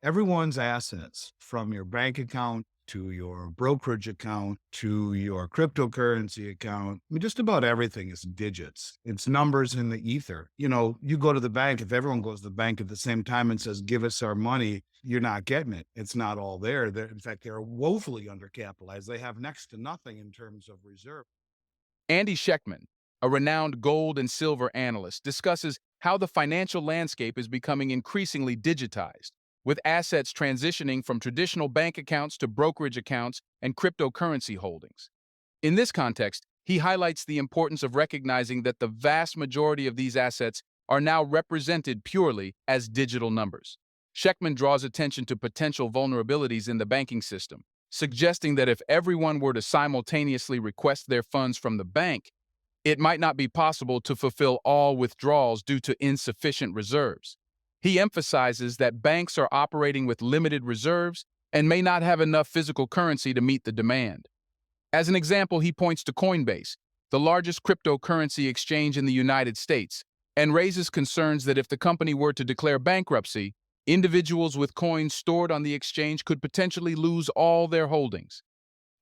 Everyone's assets, from your bank account to your brokerage account to your cryptocurrency account, I mean, just about everything is digits. It's numbers in the ether. You go to the bank, if everyone goes to the bank at the same time and says, give us our money, you're not getting it. It's not all there. In fact, they're woefully undercapitalized. They have next to nothing in terms of reserve. Andy Shectman, a renowned gold and silver analyst, discusses how the financial landscape is becoming increasingly digitized, with assets transitioning from traditional bank accounts to brokerage accounts and cryptocurrency holdings. In this context, he highlights the importance of recognizing that the vast majority of these assets are now represented purely as digital numbers. Shekman draws attention to potential vulnerabilities in the banking system, suggesting that if everyone were to simultaneously request their funds from the bank, it might not be possible to fulfill all withdrawals due to insufficient reserves. He emphasizes that banks are operating with limited reserves and may not have enough physical currency to meet the demand. As an example, he points to Coinbase, the largest cryptocurrency exchange in the United States, and raises concerns that if the company were to declare bankruptcy, individuals with coins stored on the exchange could potentially lose all their holdings.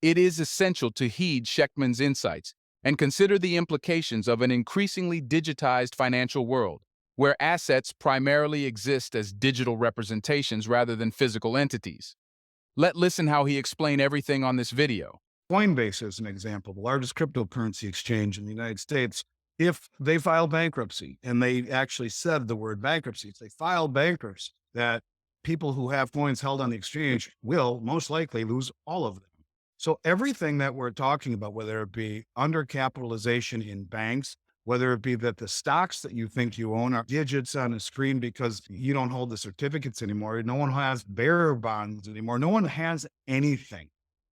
It is essential to heed Sheckman's insights and consider the implications of an increasingly digitized financial world, where assets primarily exist as digital representations rather than physical entities. Let's listen how he explained everything on this video. Coinbase is an example, the largest cryptocurrency exchange in the United States. If they file bankruptcy, and they actually said the word bankruptcy, if they file bankruptcy, that people who have coins held on the exchange will most likely lose all of them. So everything that we're talking about, whether it be undercapitalization in banks, whether it be that the stocks that you think you own are digits on a screen because you don't hold the certificates anymore, no one has bearer bonds anymore, no one has anything.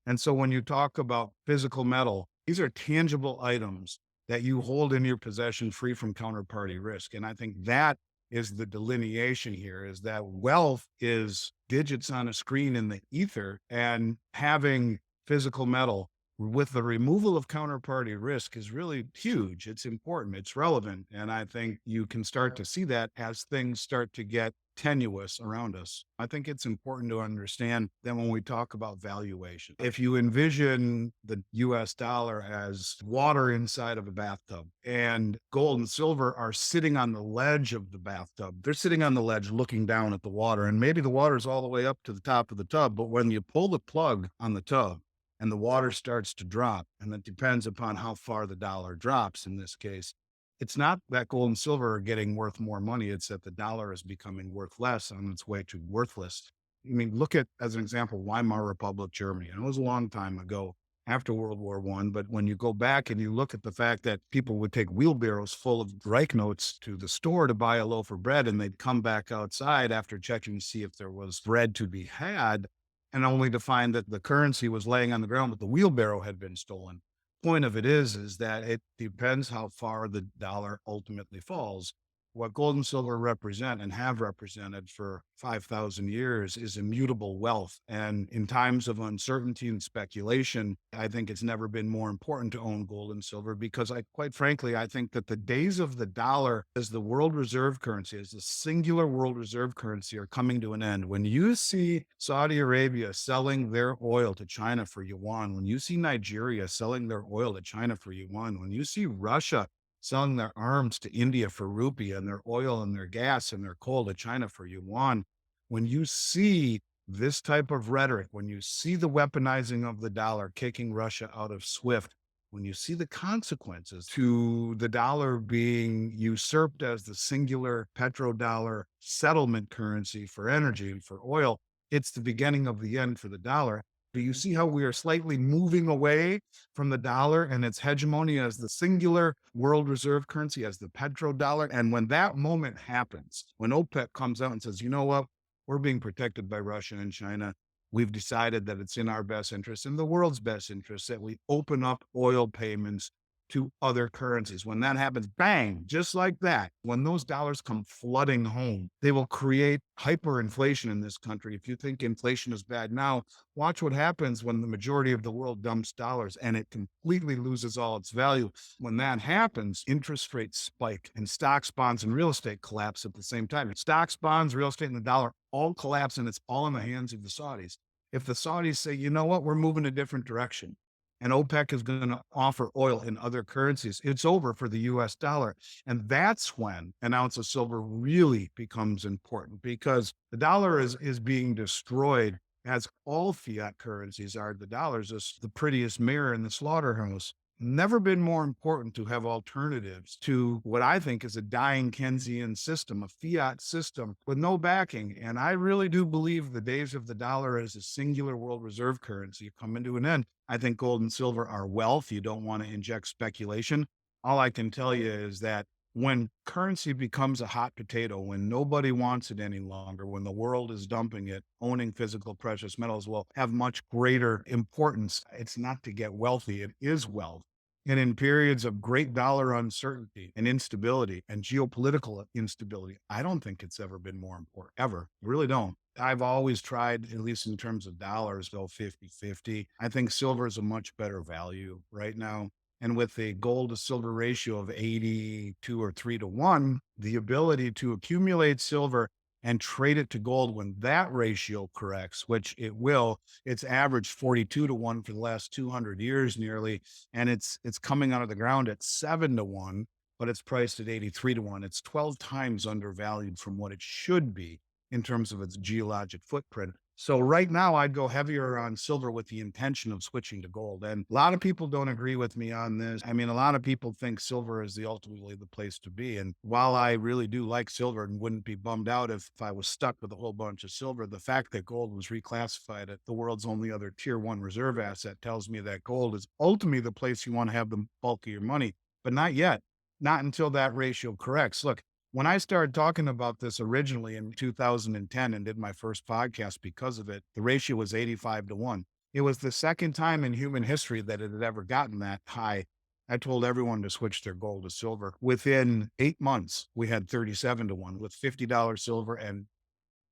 And so when you talk about physical metal, these are tangible items that you hold in your possession free from counterparty risk. And I think that is the delineation here, is that wealth is digits on a screen in the ether, and having physical metal with the removal of counterparty risk is really huge. It's important, it's relevant. And I think you can start to see that as things start to get tenuous around us. I think it's important to understand that when we talk about valuation, if you envision the US dollar as water inside of a bathtub, and gold and silver are sitting on the ledge of the bathtub, they're sitting on the ledge looking down at the water, and maybe the water is all the way up to the top of the tub. But when you pull the plug on the tub, and the water starts to drop, and it depends upon how far the dollar drops in this case, it's not that gold and silver are getting worth more money, it's that the dollar is becoming worth less, on its way to worthless. I mean, look at, as an example, Weimar Republic, Germany. And it was a long time ago, after World War I. But when you go back and you look at the fact that people would take wheelbarrows full of Reich notes to the store to buy a loaf of bread, and they'd come back outside after checking to see if there was bread to be had, and only to find that the currency was laying on the ground, but the wheelbarrow had been stolen. Point of it is that it depends how far the dollar ultimately falls. What gold and silver represent and have represented for 5,000 years is immutable wealth. And in times of uncertainty and speculation, I think it's never been more important to own gold and silver, because quite frankly, I think that the days of the dollar as the world reserve currency, as the singular world reserve currency, are coming to an end. When you see Saudi Arabia selling their oil to China for yuan, when you see Nigeria selling their oil to China for yuan, when you see Russia selling their arms to India for rupee, and their oil and their gas and their coal to China for yuan, when you see this type of rhetoric, when you see the weaponizing of the dollar kicking Russia out of SWIFT, when you see the consequences to the dollar being usurped as the singular petrodollar settlement currency for energy and for oil, it's the beginning of the end for the dollar. Do you see how we are slightly moving away from the dollar and its hegemony as the singular world reserve currency, as the petrodollar? And when that moment happens, when OPEC comes out and says, you know what, we're being protected by Russia and China, we've decided that it's in our best interest, in the world's best interest, that we open up oil payments to other currencies. When that happens, bang, just like that, when those dollars come flooding home, they will create hyperinflation in this country. If you think inflation is bad now, watch what happens when the majority of the world dumps dollars and it completely loses all its value. When that happens, interest rates spike and stocks, bonds, and real estate collapse at the same time. Stocks, bonds, real estate, and the dollar all collapse, and it's all in the hands of the Saudis. If the Saudis say, you know what, we're moving a different direction, and OPEC is going to offer oil in other currencies, it's over for the US dollar. And that's when an ounce of silver really becomes important, because the dollar is being destroyed, as all fiat currencies are. The dollar is just the prettiest mirror in the slaughterhouse. Never been more important to have alternatives to what I think is a dying Keynesian system, a fiat system with no backing. And I really do believe the days of the dollar as a singular world reserve currency have come into an end. I think gold and silver are wealth. You don't want to inject speculation. All I can tell you is that when currency becomes a hot potato, when nobody wants it any longer, when the world is dumping it, owning physical precious metals will have much greater importance. It's not to get wealthy, it is wealth. And in periods of great dollar uncertainty and instability and geopolitical instability, I don't think it's ever been more important, ever. I really don't. I've always tried, at least in terms of dollars, go 50-50. I think silver is a much better value right now. And with a gold to silver ratio of 82 or 3-1, the ability to accumulate silver and trade it to gold when that ratio corrects, which it will, it's averaged 42-1 for the last 200 years nearly. And it's coming out of the ground at 7-1, but it's priced at 83-1. It's 12 times undervalued from what it should be in terms of its geologic footprint. So right now I'd go heavier on silver with the intention of switching to gold. And a lot of people don't agree with me on this. I mean, a lot of people think silver is ultimately the place to be. And while I really do like silver and wouldn't be bummed out if I was stuck with a whole bunch of silver, the fact that gold was reclassified at the world's only other tier one reserve asset tells me that gold is ultimately the place you want to have the bulk of your money, but not yet. Not until that ratio corrects. Look, when I started talking about this originally in 2010 and did my first podcast because of it, the ratio was 85-1. It was the second time in human history that it had ever gotten that high. I told everyone to switch their gold to silver. Within 8 months, we had 37-1 with $50 silver, and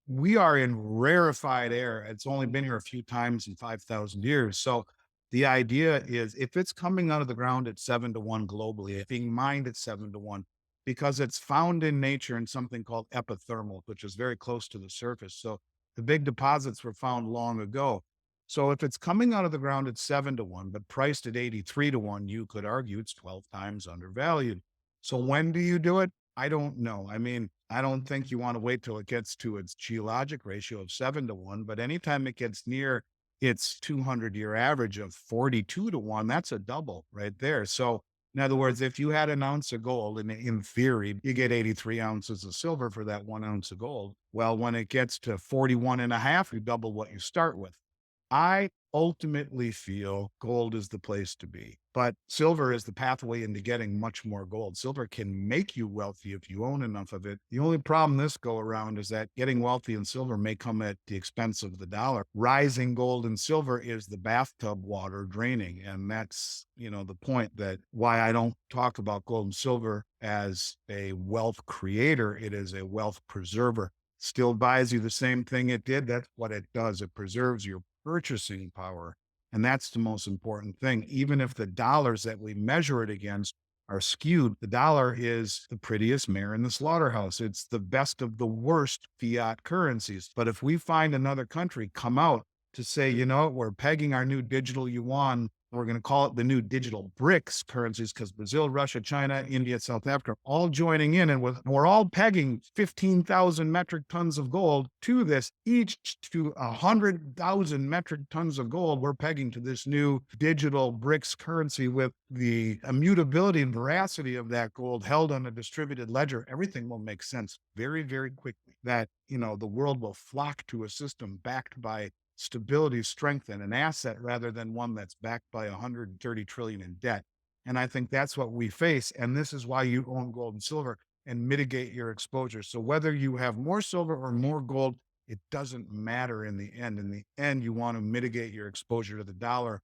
we are in rarefied air. It's only been here a few times in 5,000 years. So the idea is, if it's coming out of the ground at 7-1 globally, it's being mined at 7-1, because it's found in nature in something called epithermal, which is very close to the surface. So the big deposits were found long ago. So if it's coming out of the ground at 7-1, but priced at 83-1, you could argue it's 12 times undervalued. So when do you do it? I don't know. I mean, I don't think you want to wait till it gets to its geologic ratio of 7-1, but anytime it gets near its 200-year average of 42-1, that's a double right there. So in other words, if you had an ounce of gold, and in theory, you get 83 ounces of silver for that 1 ounce of gold. Well, when it gets to 41.5, you double what you start with. I ultimately feel gold is the place to be, but silver is the pathway into getting much more gold. Silver can make you wealthy if you own enough of it. The only problem this go around is that getting wealthy in silver may come at the expense of the dollar. Rising gold and silver is the bathtub water draining. And that's, the point, that why I don't talk about gold and silver as a wealth creator. It is a wealth preserver. Still buys you the same thing it did. That's what it does. It preserves your purchasing power. And that's the most important thing. Even if the dollars that we measure it against are skewed, the dollar is the prettiest mare in the slaughterhouse. It's the best of the worst fiat currencies. But if we find another country come out to say, we're pegging our new digital yuan, we're going to call it the new digital BRICS currencies, because Brazil, Russia, China, India, South Africa, all joining in. And we're all pegging 15,000 metric tons of gold to this, each to 100,000 metric tons of gold. We're pegging to this new digital BRICS currency with the immutability and veracity of that gold held on a distributed ledger. Everything will make sense very, very quickly. That, the world will flock to a system backed by stability, strength, and an asset, rather than one that's backed by 130 trillion in debt. And I think that's what we face. And this is why you own gold and silver and mitigate your exposure. So whether you have more silver or more gold, it doesn't matter in the end. In the end, you want to mitigate your exposure to the dollar